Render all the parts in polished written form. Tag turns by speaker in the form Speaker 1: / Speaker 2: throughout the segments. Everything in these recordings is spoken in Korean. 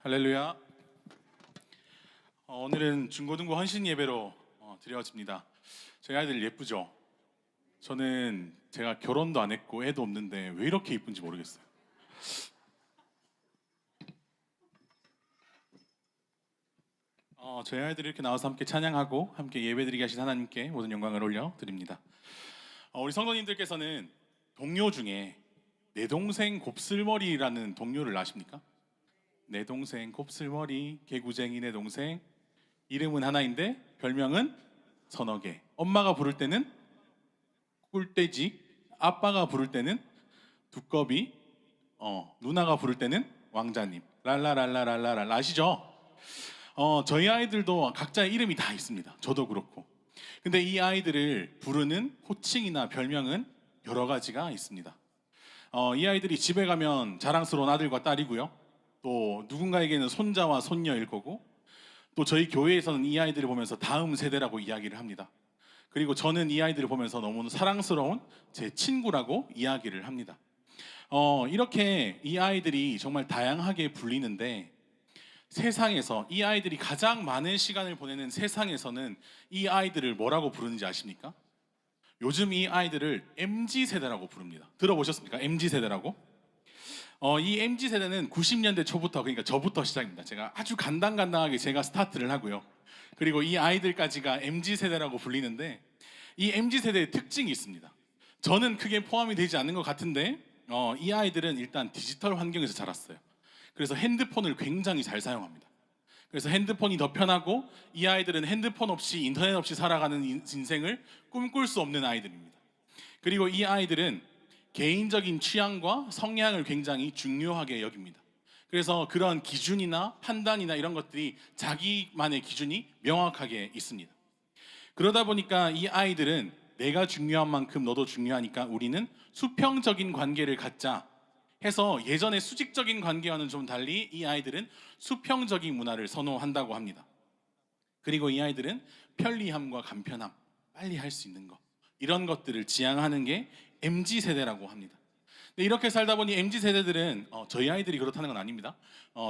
Speaker 1: 할렐루야. 오늘은 중고등부 헌신 예배로 드려집니다. 저희 아이들 예쁘죠? 저는 제가 결혼도 안 했고 애도 없는데 왜 이렇게 예쁜지 모르겠어요. 저희 아이들이 이렇게 나와서 함께 찬양하고 함께 예배드리게 하신 하나님께 모든 영광을 올려드립니다. 우리 성도님들께서는 동료 중에 내 동생 곱슬머리라는 동료를 아십니까? 내 동생 곱슬머리 개구쟁이 내 동생, 이름은 하나인데 별명은 서너 개. 엄마가 부를 때는 꿀돼지, 아빠가 부를 때는 두꺼비, 누나가 부를 때는 왕자님. 랄라랄라랄라랄라. 아시죠? 저희 아이들도 각자의 이름이 다 있습니다. 저도 그렇고. 근데 이 아이들을 부르는 호칭이나 별명은 여러 가지가 있습니다. 이 아이들이 집에 가면 자랑스러운 아들과 딸이고요. 또 누군가에게는 손자와 손녀일 거고, 또 저희 교회에서는 이 아이들을 보면서 다음 세대라고 이야기를 합니다. 그리고 저는 이 아이들을 보면서 너무 사랑스러운 제 친구라고 이야기를 합니다. 이렇게 이 아이들이 정말 다양하게 불리는데, 세상에서 이 아이들이 가장 많은 시간을 보내는 세상에서는 이 아이들을 뭐라고 부르는지 아십니까? 요즘 이 아이들을 MZ세대라고 부릅니다. 들어보셨습니까? MZ세대라고? 이 MZ세대는 90년대 초부터, 그러니까 저부터 시작입니다. 제가 아주 간당간당하게 제가 스타트를 하고요. 그리고 이 아이들까지가 MZ세대라고 불리는데, 이 MZ세대의 특징이 있습니다. 저는 크게 포함이 되지 않는 것 같은데, 이 아이들은 일단 디지털 환경에서 자랐어요. 그래서 핸드폰을 굉장히 잘 사용합니다. 그래서 핸드폰이 더 편하고, 이 아이들은 핸드폰 없이 인터넷 없이 살아가는 인생을 꿈꿀 수 없는 아이들입니다. 그리고 이 아이들은 개인적인 취향과 성향을 굉장히 중요하게 여깁니다. 그래서 그런 기준이나 판단이나 이런 것들이 자기만의 기준이 명확하게 있습니다. 그러다 보니까 이 아이들은 내가 중요한 만큼 너도 중요하니까 우리는 수평적인 관계를 갖자 해서, 예전의 수직적인 관계와는 좀 달리 이 아이들은 수평적인 문화를 선호한다고 합니다. 그리고 이 아이들은 편리함과 간편함, 빨리 할 수 있는 것, 이런 것들을 지향하는 게 MZ세대라고 합니다. 근데 이렇게 살다 보니 MZ세대들은, 저희 아이들이 그렇다는 건 아닙니다.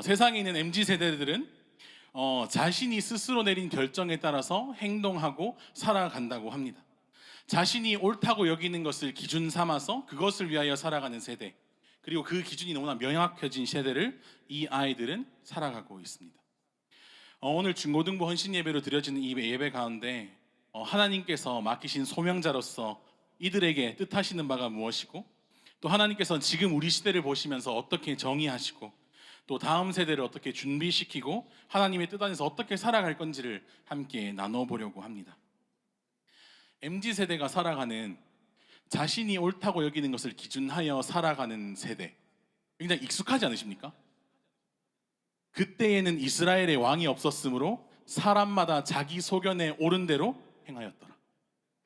Speaker 1: 세상에 있는 MZ세대들은 자신이 스스로 내린 결정에 따라서 행동하고 살아간다고 합니다. 자신이 옳다고 여기는 것을 기준 삼아서 그것을 위하여 살아가는 세대, 그리고 그 기준이 너무나 명확해진 세대를 이 아이들은 살아가고 있습니다. 오늘 중고등부 헌신 예배로 드려지는 이 예배 가운데 하나님께서 맡기신 소명자로서 이들에게 뜻하시는 바가 무엇이고, 또 하나님께서는 지금 우리 시대를 보시면서 어떻게 정의하시고, 또 다음 세대를 어떻게 준비시키고 하나님의 뜻 안에서 어떻게 살아갈 건지를 함께 나눠보려고 합니다. MZ세대가 살아가는, 자신이 옳다고 여기는 것을 기준하여 살아가는 세대, 굉장히 익숙하지 않으십니까? 그때에는 이스라엘의 왕이 없었으므로 사람마다 자기 소견에 옳은 대로 행하였더라.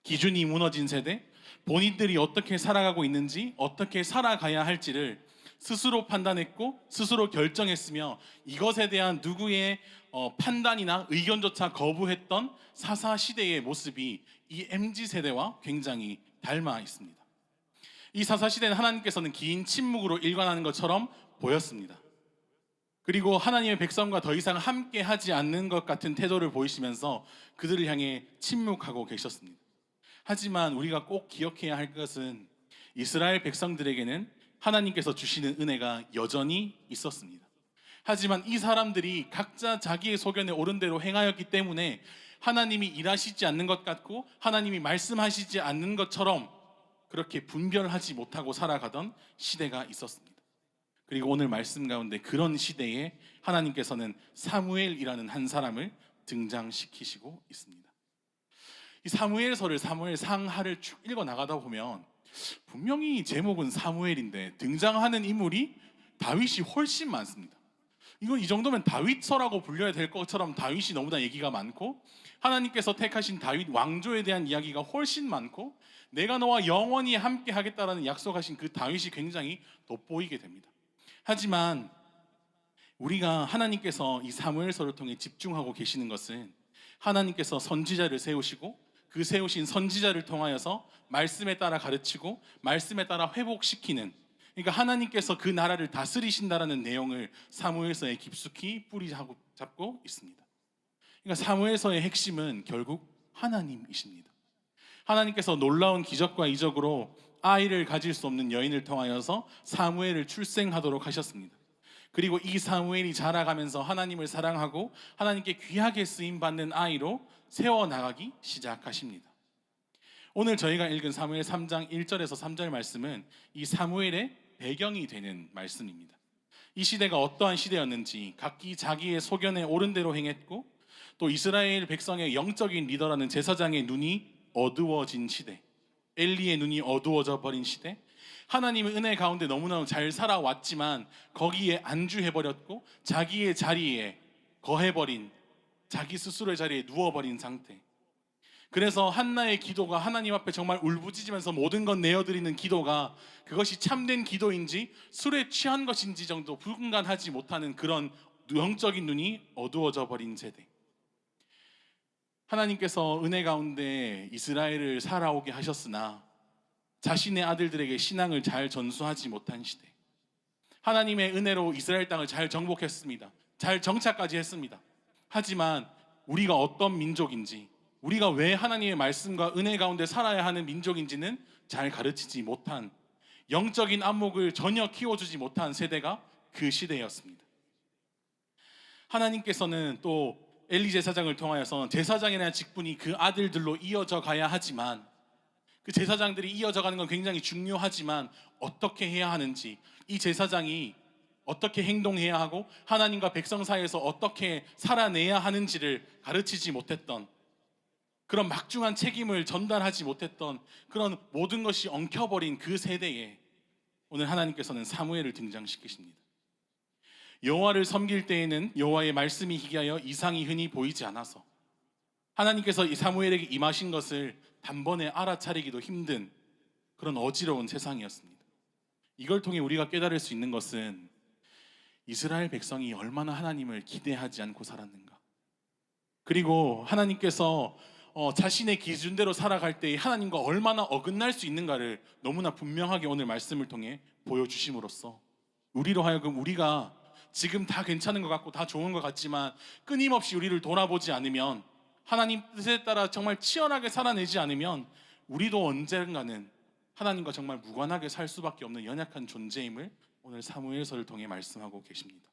Speaker 1: 기준이 무너진 세대, 본인들이 어떻게 살아가고 있는지, 어떻게 살아가야 할지를 스스로 판단했고 스스로 결정했으며, 이것에 대한 누구의 판단이나 의견조차 거부했던 사사시대의 모습이 이 MZ세대와 굉장히 닮아 있습니다. 이 사사시대는 하나님께서는 긴 침묵으로 일관하는 것처럼 보였습니다. 그리고 하나님의 백성과 더 이상 함께 하지 않는 것 같은 태도를 보이시면서 그들을 향해 침묵하고 계셨습니다. 하지만 우리가 꼭 기억해야 할 것은, 이스라엘 백성들에게는 하나님께서 주시는 은혜가 여전히 있었습니다. 하지만 이 사람들이 각자 자기의 소견에 옳은 대로 행하였기 때문에 하나님이 일하시지 않는 것 같고 하나님이 말씀하시지 않는 것처럼 그렇게 분별하지 못하고 살아가던 시대가 있었습니다. 그리고 오늘 말씀 가운데 그런 시대에 하나님께서는 사무엘이라는 한 사람을 등장시키시고 있습니다. 이 사무엘서를, 사무엘 상하를 쭉 읽어 나가다 보면 분명히 제목은 사무엘인데 등장하는 인물이 다윗이 훨씬 많습니다. 이건 이 정도면 다윗서라고 불려야 될 것처럼 다윗이 너무나 얘기가 많고, 하나님께서 택하신 다윗 왕조에 대한 이야기가 훨씬 많고, 내가 너와 영원히 함께 하겠다라는 약속하신 그 다윗이 굉장히 돋보이게 됩니다. 하지만 우리가 하나님께서 이 사무엘서를 통해 집중하고 계시는 것은, 하나님께서 선지자를 세우시고 그 세우신 선지자를 통하여서 말씀에 따라 가르치고 말씀에 따라 회복시키는, 그러니까 하나님께서 그 나라를 다스리신다라는 내용을 사무엘서에 깊숙이 뿌리 잡고 있습니다. 그러니까 사무엘서의 핵심은 결국 하나님이십니다. 하나님께서 놀라운 기적과 이적으로 아이를 가질 수 없는 여인을 통하여서 사무엘을 출생하도록 하셨습니다. 그리고 이 사무엘이 자라가면서 하나님을 사랑하고 하나님께 귀하게 쓰임받는 아이로 세워나가기 시작하십니다. 오늘 저희가 읽은 사무엘 3장 1절에서 3절 말씀은 이 사무엘의 배경이 되는 말씀입니다. 이 시대가 어떠한 시대였는지, 각기 자기의 소견에 옳은 대로 행했고 또 이스라엘 백성의 영적인 리더라는 제사장의 눈이 어두워진 시대, 엘리의 눈이 어두워져 버린 시대, 하나님의 은혜 가운데 너무나 잘 살아왔지만 거기에 안주해버렸고 자기의 자리에 거해버린, 자기 스스로의 자리에 누워버린 상태. 그래서 한나의 기도가 하나님 앞에 정말 울부짖으면서 모든 것 내어드리는 기도가 그것이 참된 기도인지 술에 취한 것인지 정도 분간하지 못하는 그런 영적인 눈이 어두워져 버린 세대. 하나님께서 은혜 가운데 이스라엘을 살아오게 하셨으나 자신의 아들들에게 신앙을 잘 전수하지 못한 시대. 하나님의 은혜로 이스라엘 땅을 잘 정복했습니다. 잘 정착까지 했습니다. 하지만 우리가 어떤 민족인지, 우리가 왜 하나님의 말씀과 은혜 가운데 살아야 하는 민족인지는 잘 가르치지 못한, 영적인 안목을 전혀 키워주지 못한 세대가 그 시대였습니다. 하나님께서는 또 엘리 제사장을 통하여서 제사장이라는 직분이 그 아들들로 이어져 가야 하지만, 그 제사장들이 이어져 가는 건 굉장히 중요하지만 어떻게 해야 하는지, 이 제사장이 어떻게 행동해야 하고 하나님과 백성 사이에서 어떻게 살아내야 하는지를 가르치지 못했던, 그런 막중한 책임을 전달하지 못했던, 그런 모든 것이 엉켜버린 그 세대에 오늘 하나님께서는 사무엘을 등장시키십니다. 여호와를 섬길 때에는 여호와의 말씀이 희귀하여 이상이 흔히 보이지 않아서 하나님께서 이 사무엘에게 임하신 것을 단번에 알아차리기도 힘든 그런 어지러운 세상이었습니다. 이걸 통해 우리가 깨달을 수 있는 것은 이스라엘 백성이 얼마나 하나님을 기대하지 않고 살았는가, 그리고 하나님께서 자신의 기준대로 살아갈 때 하나님과 얼마나 어긋날 수 있는가를 너무나 분명하게 오늘 말씀을 통해 보여주심으로써 우리로 하여금, 우리가 지금 다 괜찮은 것 같고 다 좋은 것 같지만 끊임없이 우리를 돌아보지 않으면, 하나님 뜻에 따라 정말 치열하게 살아내지 않으면 우리도 언젠가는 하나님과 정말 무관하게 살 수밖에 없는 연약한 존재임을 오늘 사무엘서를 통해 말씀하고 계십니다.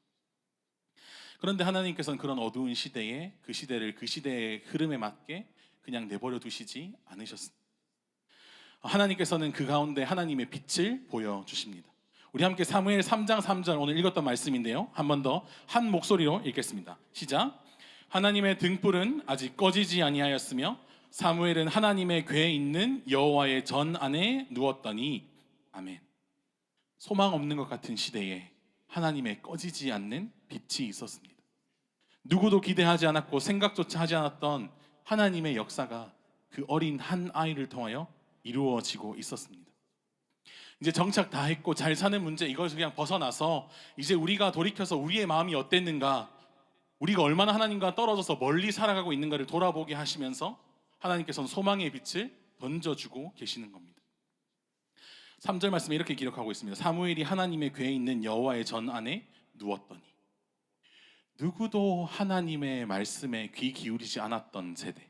Speaker 1: 그런데 하나님께서는 그런 어두운 시대에 그 시대를 그 시대의 흐름에 맞게 그냥 내버려 두시지 않으셨습니다. 하나님께서는 그 가운데 하나님의 빛을 보여주십니다. 우리 함께 사무엘 3장 3절 오늘 읽었던 말씀인데요, 한 번 더 한 목소리로 읽겠습니다. 시작. 하나님의 등불은 아직 꺼지지 아니하였으며 사무엘은 하나님의 궤에 있는 여호와의 전 안에 누웠더니. 아멘. 소망 없는 것 같은 시대에 하나님의 꺼지지 않는 빛이 있었습니다. 누구도 기대하지 않았고 생각조차 하지 않았던 하나님의 역사가 그 어린 한 아이를 통하여 이루어지고 있었습니다. 이제 정착 다 했고 잘 사는 문제, 이것을 그냥 벗어나서 이제 우리가 돌이켜서 우리의 마음이 어땠는가, 우리가 얼마나 하나님과 떨어져서 멀리 살아가고 있는가를 돌아보게 하시면서 하나님께서는 소망의 빛을 던져주고 계시는 겁니다. 3절 말씀에 이렇게 기록하고 있습니다. 사무엘이 하나님의 궤에 있는 여호와의 전 안에 누웠더니. 누구도 하나님의 말씀에 귀 기울이지 않았던 세대,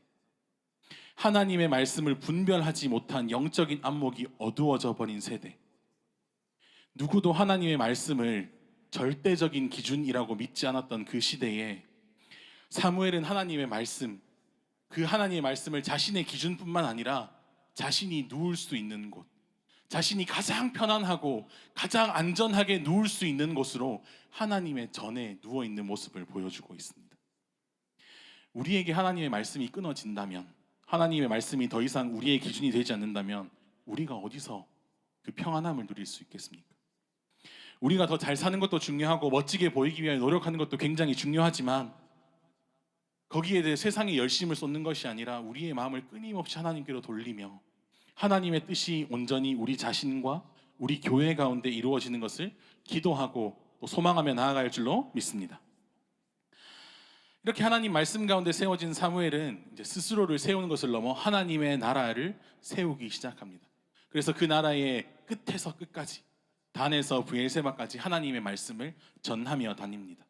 Speaker 1: 하나님의 말씀을 분별하지 못한 영적인 안목이 어두워져 버린 세대, 누구도 하나님의 말씀을 절대적인 기준이라고 믿지 않았던 그 시대에 사무엘은 하나님의 말씀, 그 하나님의 말씀을 자신의 기준뿐만 아니라 자신이 누울 수 있는 곳, 자신이 가장 편안하고 가장 안전하게 누울 수 있는 곳으로 하나님의 전에 누워있는 모습을 보여주고 있습니다. 우리에게 하나님의 말씀이 끊어진다면, 하나님의 말씀이 더 이상 우리의 기준이 되지 않는다면 우리가 어디서 그 평안함을 누릴 수 있겠습니까? 우리가 더 잘 사는 것도 중요하고 멋지게 보이기 위해 노력하는 것도 굉장히 중요하지만 거기에 대해 세상의 열심을 쏟는 것이 아니라 우리의 마음을 끊임없이 하나님께로 돌리며 하나님의 뜻이 온전히 우리 자신과 우리 교회 가운데 이루어지는 것을 기도하고 또 소망하며 나아갈 줄로 믿습니다. 이렇게 하나님 말씀 가운데 세워진 사무엘은 이제 스스로를 세우는 것을 넘어 하나님의 나라를 세우기 시작합니다. 그래서 그 나라의 끝에서 끝까지 단에서 브엘세바까지 하나님의 말씀을 전하며 다닙니다.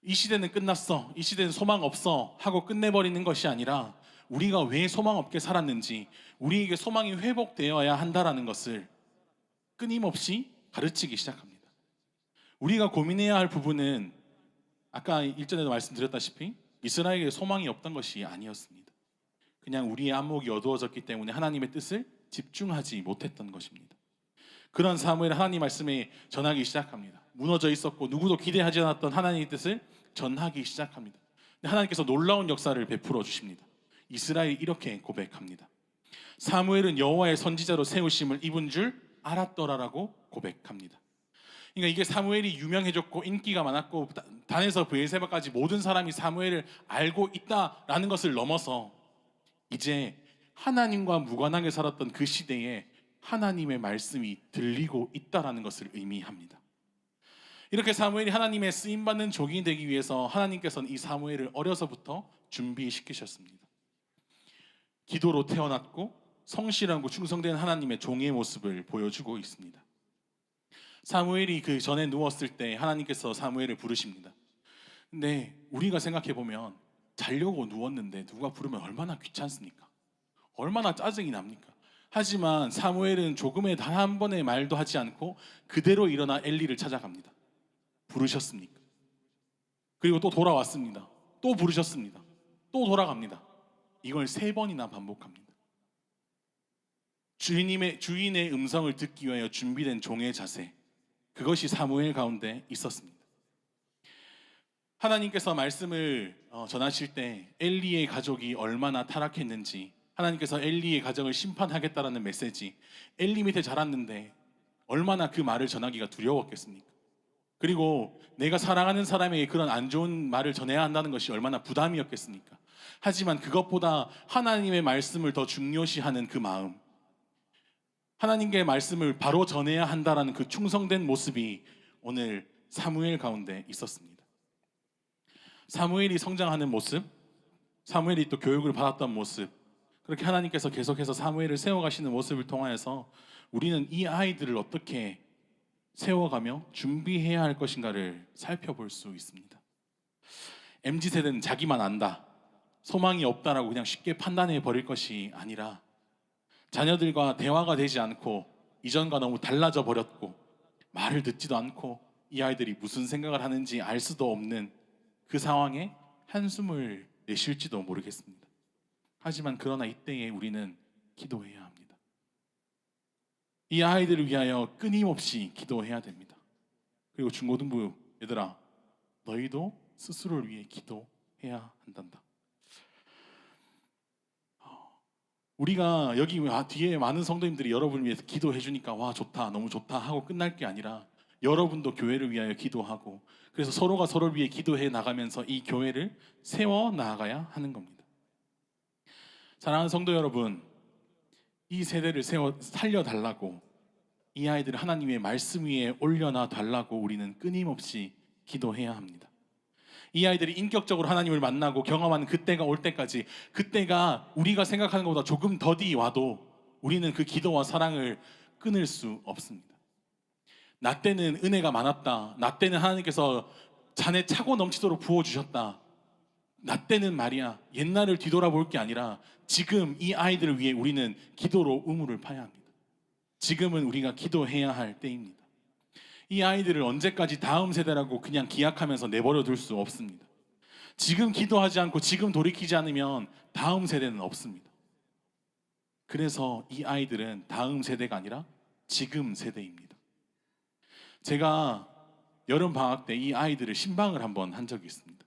Speaker 1: 이 시대는 끝났어, 이 시대는 소망 없어 하고 끝내버리는 것이 아니라 우리가 왜 소망 없게 살았는지, 우리에게 소망이 회복되어야 한다라는 것을 끊임없이 가르치기 시작합니다. 우리가 고민해야 할 부분은 아까 일전에도 말씀드렸다시피 이스라엘에게 소망이 없던 것이 아니었습니다. 그냥 우리의 안목이 어두워졌기 때문에 하나님의 뜻을 집중하지 못했던 것입니다. 그런 사무엘 하나님 말씀에 전하기 시작합니다. 무너져 있었고 누구도 기대하지 않았던 하나님의 뜻을 전하기 시작합니다. 하나님께서 놀라운 역사를 베풀어 주십니다. 이스라엘이 이렇게 고백합니다. 사무엘은 여호와의 선지자로 세우심을 입은 줄 알았더라라고 고백합니다. 그러니까 이게 사무엘이 유명해졌고 인기가 많았고 단에서 브엘세바까지 모든 사람이 사무엘을 알고 있다라는 것을 넘어서 이제 하나님과 무관하게 살았던 그 시대에 하나님의 말씀이 들리고 있다라는 것을 의미합니다. 이렇게 사무엘이 하나님의 쓰임받는 종이 되기 위해서 하나님께서는 이 사무엘을 어려서부터 준비시키셨습니다. 기도로 태어났고 성실하고 충성된 하나님의 종의 모습을 보여주고 있습니다. 사무엘이 그 전에 누웠을 때 하나님께서 사무엘을 부르십니다. 근데 우리가 생각해 보면 자려고 누웠는데 누가 부르면 얼마나 귀찮습니까? 얼마나 짜증이 납니까? 하지만 사무엘은 조금의 단 한 번의 말도 하지 않고 그대로 일어나 엘리를 찾아갑니다. 부르셨습니까? 그리고 또 돌아왔습니다. 또 부르셨습니다. 또 돌아갑니다. 이걸 3번이나 반복합니다. 주인의 음성을 듣기 위하여 준비된 종의 자세, 그것이 사무엘 가운데 있었습니다. 하나님께서 말씀을 전하실 때 엘리의 가족이 얼마나 타락했는지, 하나님께서 엘리의 가정을 심판하겠다라는 메시지, 엘리 밑에 자랐는데 얼마나 그 말을 전하기가 두려웠겠습니까? 그리고 내가 사랑하는 사람에게 그런 안 좋은 말을 전해야 한다는 것이 얼마나 부담이었겠습니까? 하지만 그것보다 하나님의 말씀을 더 중요시하는 그 마음, 하나님의 말씀을 바로 전해야 한다라는 그 충성된 모습이 오늘 사무엘 가운데 있었습니다. 사무엘이 성장하는 모습, 사무엘이 또 교육을 받았던 모습, 그렇게 하나님께서 계속해서 사무엘을 세워가시는 모습을 통하여서 우리는 이 아이들을 어떻게 세워가며 준비해야 할 것인가를 살펴볼 수 있습니다. MZ세대는 자기만 안다, 소망이 없다라고 그냥 쉽게 판단해 버릴 것이 아니라 자녀들과 대화가 되지 않고 이전과 너무 달라져 버렸고 말을 듣지도 않고 이 아이들이 무슨 생각을 하는지 알 수도 없는 그 상황에 한숨을 내쉴지도 모르겠습니다. 하지만 그러나 이때에 우리는 기도해야 합니다. 이 아이들을 위하여 끊임없이 기도해야 됩니다. 그리고 중고등부 얘들아, 너희도 스스로를 위해 기도해야 한단다. 우리가 여기 뒤에 많은 성도님들이 여러분을 위해서 기도해 주니까 와 좋다, 너무 좋다 하고 끝날 게 아니라 여러분도 교회를 위하여 기도하고, 그래서 서로가 서로를 위해 기도해 나가면서 이 교회를 세워 나가야 하는 겁니다. 사랑하는 성도 여러분, 이 세대를 살려달라고, 이 아이들을 하나님의 말씀 위에 올려놔 달라고 우리는 끊임없이 기도해야 합니다. 이 아이들이 인격적으로 하나님을 만나고 경험하는 그때가 올 때까지, 그때가 우리가 생각하는 것보다 조금 더디 와도 우리는 그 기도와 사랑을 끊을 수 없습니다. 나 때는 은혜가 많았다, 나 때는 하나님께서 잔에 차고 넘치도록 부어주셨다, 나 때는 말이야 옛날을 뒤돌아볼 게 아니라 지금 이 아이들을 위해 우리는 기도로 우물을 파야 합니다. 지금은 우리가 기도해야 할 때입니다. 이 아이들을 언제까지 다음 세대라고 그냥 기약하면서 내버려 둘 수 없습니다. 지금 기도하지 않고 지금 돌이키지 않으면 다음 세대는 없습니다. 그래서 이 아이들은 다음 세대가 아니라 지금 세대입니다. 제가 여름 방학 때 이 아이들을 신방을 한번 한 적이 있습니다.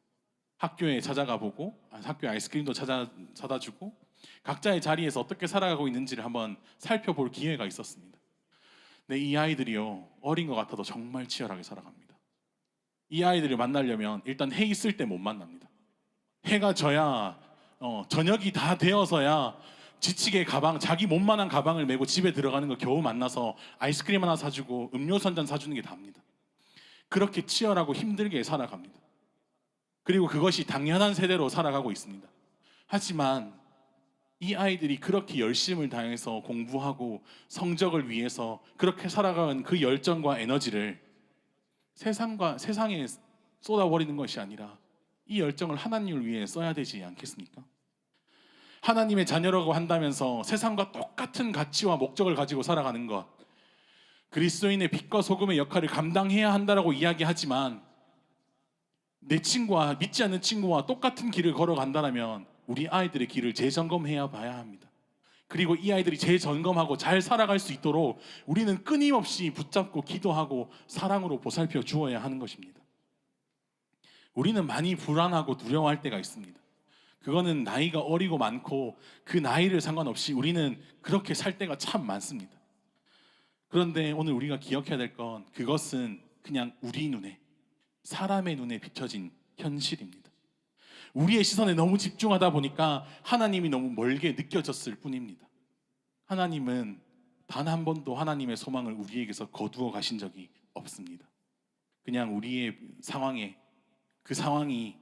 Speaker 1: 학교에 찾아가 보고 학교에 아이스크림도 사다 주고 각자의 자리에서 어떻게 살아가고 있는지를 한번 살펴볼 기회가 있었습니다. 근데 이 아이들이요, 어린 것 같아도 정말 치열하게 살아갑니다. 이 아이들을 만나려면 일단 해 있을 때 못 만납니다. 해가 져야 저녁이 다 되어서야 지치게 자기 몸만한 가방을 메고 집에 들어가는 거 겨우 만나서 아이스크림 하나 사주고 음료수 한 잔 사주는 게 답니다. 그렇게 치열하고 힘들게 살아갑니다. 그리고 그것이 당연한 세대로 살아가고 있습니다. 하지만 이 아이들이 그렇게 열심을 다해서 공부하고 성적을 위해서 그렇게 살아가는 그 열정과 에너지를 세상에 쏟아버리는 것이 아니라 이 열정을 하나님을 위해 써야 되지 않겠습니까? 하나님의 자녀라고 한다면서 세상과 똑같은 가치와 목적을 가지고 살아가는 것, 그리스도인의 빛과 소금의 역할을 감당해야 한다라고 이야기하지만 내 친구와 믿지 않는 친구와 똑같은 길을 걸어간다면 우리 아이들의 길을 재점검해야 봐야 합니다. 그리고 이 아이들이 재점검하고 잘 살아갈 수 있도록 우리는 끊임없이 붙잡고 기도하고 사랑으로 보살펴 주어야 하는 것입니다. 우리는 많이 불안하고 두려워할 때가 있습니다. 그거는 나이가 어리고 많고 그 나이를 상관없이 우리는 그렇게 살 때가 참 많습니다. 그런데 오늘 우리가 기억해야 될 건 그것은 그냥 우리 눈에, 사람의 눈에 비춰진 현실입니다. 우리의 시선에 너무 집중하다 보니까 하나님이 너무 멀게 느껴졌을 뿐입니다. 하나님은 단 한 번도 하나님의 소망을 우리에게서 거두어 가신 적이 없습니다. 그냥 우리의 상황에, 그 상황이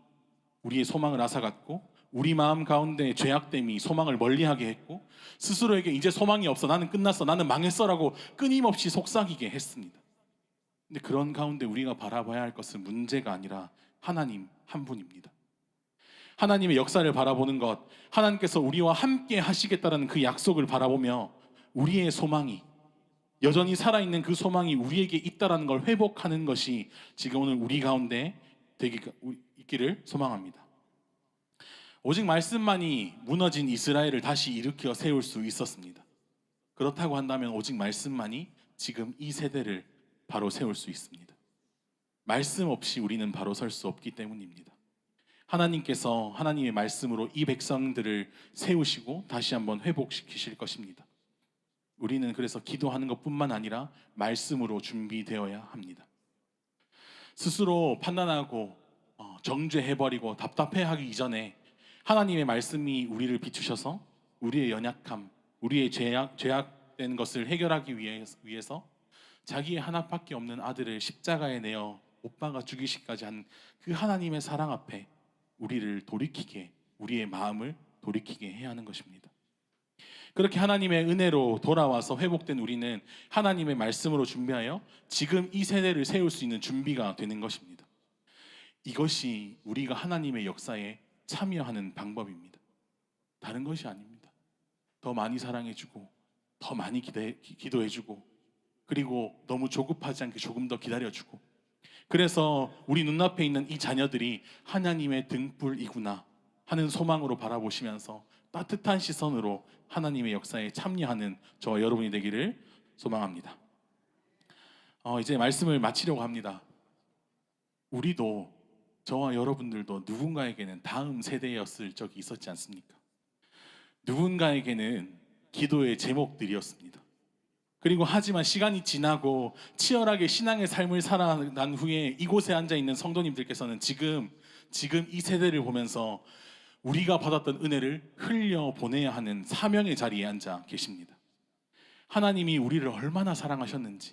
Speaker 1: 우리의 소망을 앗아갔고 우리 마음 가운데 죄악됨이 소망을 멀리하게 했고 스스로에게 이제 소망이 없어, 나는 끝났어, 나는 망했어 라고 끊임없이 속삭이게 했습니다. 근데 그런 가운데 우리가 바라봐야 할 것은 문제가 아니라 하나님 한 분입니다. 하나님의 역사를 바라보는 것, 하나님께서 우리와 함께 하시겠다는 그 약속을 바라보며 우리의 소망이, 여전히 살아있는 그 소망이 우리에게 있다는 걸 회복하는 것이 지금 오늘 우리 가운데 있기를 소망합니다. 오직 말씀만이 무너진 이스라엘을 다시 일으켜 세울 수 있었습니다. 그렇다고 한다면 오직 말씀만이 지금 이 세대를 바로 세울 수 있습니다. 말씀 없이 우리는 바로 설 수 없기 때문입니다. 하나님께서 하나님의 말씀으로 이 백성들을 세우시고 다시 한번 회복시키실 것입니다. 우리는 그래서 기도하는 것뿐만 아니라 말씀으로 준비되어야 합니다. 스스로 판단하고 정죄해버리고 답답해하기 이전에 하나님의 말씀이 우리를 비추셔서 우리의 연약함, 우리의 죄악된 것을 해결하기 위해서 자기의 하나밖에 없는 아들을 십자가에 내어 못 박아 죽이시기까지 한 그 하나님의 사랑 앞에 우리를 돌이키게, 우리의 마음을 돌이키게 해야 하는 것입니다. 그렇게 하나님의 은혜로 돌아와서 회복된 우리는 하나님의 말씀으로 준비하여 지금 이 세대를 세울 수 있는 준비가 되는 것입니다. 이것이 우리가 하나님의 역사에 참여하는 방법입니다. 다른 것이 아닙니다. 더 많이 사랑해주고 더 많이 기도해주고 그리고 너무 조급하지 않게 조금 더 기다려주고, 그래서 우리 눈앞에 있는 이 자녀들이 하나님의 등불이구나 하는 소망으로 바라보시면서 따뜻한 시선으로 하나님의 역사에 참여하는 저와 여러분이 되기를 소망합니다. 이제 말씀을 마치려고 합니다. 우리도, 저와 여러분들도 누군가에게는 다음 세대였을 적이 있었지 않습니까? 누군가에게는 기도의 제목들이었습니다. 그리고 하지만 시간이 지나고 치열하게 신앙의 삶을 살아난 후에 이곳에 앉아있는 성도님들께서는 지금 이 세대를 보면서 우리가 받았던 은혜를 흘려보내야 하는 사명의 자리에 앉아 계십니다. 하나님이 우리를 얼마나 사랑하셨는지,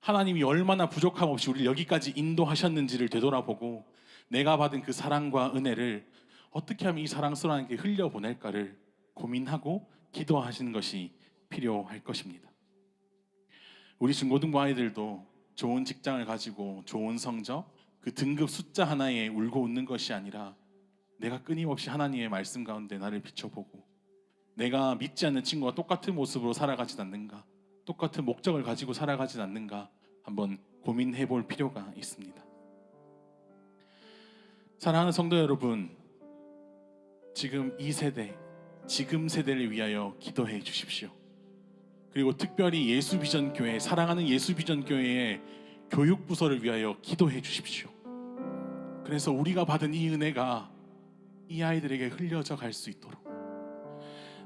Speaker 1: 하나님이 얼마나 부족함 없이 우리를 여기까지 인도하셨는지를 되돌아보고 내가 받은 그 사랑과 은혜를 어떻게 하면 이 사랑스러운 게 흘려보낼까를 고민하고 기도하시는 것이 필요할 것입니다. 우리 중고등부 아이들도 좋은 직장을 가지고 좋은 성적, 그 등급 숫자 하나에 울고 웃는 것이 아니라 내가 끊임없이 하나님의 말씀 가운데 나를 비춰보고 내가 믿지 않는 친구와 똑같은 모습으로 살아가지 않는가, 똑같은 목적을 가지고 살아가지 않는가 한번 고민해 볼 필요가 있습니다. 사랑하는 성도 여러분, 지금 이 세대, 지금 세대를 위하여 기도해 주십시오. 그리고 특별히 예수비전교회, 사랑하는 예수비전교회의 교육부서를 위하여 기도해 주십시오. 그래서 우리가 받은 이 은혜가 이 아이들에게 흘려져 갈 수 있도록,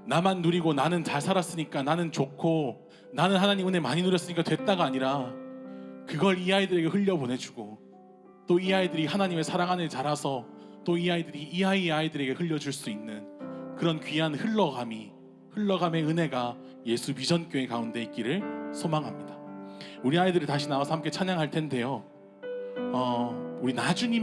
Speaker 1: 나만 누리고 나는 잘 살았으니까 나는 좋고 나는 하나님 은혜 많이 누렸으니까 됐다가 아니라 그걸 이 아이들에게 흘려보내주고 또 이 아이들이 하나님의 사랑 안에 자라서 또 이 아이들이 이 아이들에게 흘려줄 수 있는 그런 귀한 흘러감의 은혜가 예수 비전교회 가운데 있기를 소망합니다. 우리 아이들이 다시 나와서 함께 찬양할 텐데요. 우리 나주님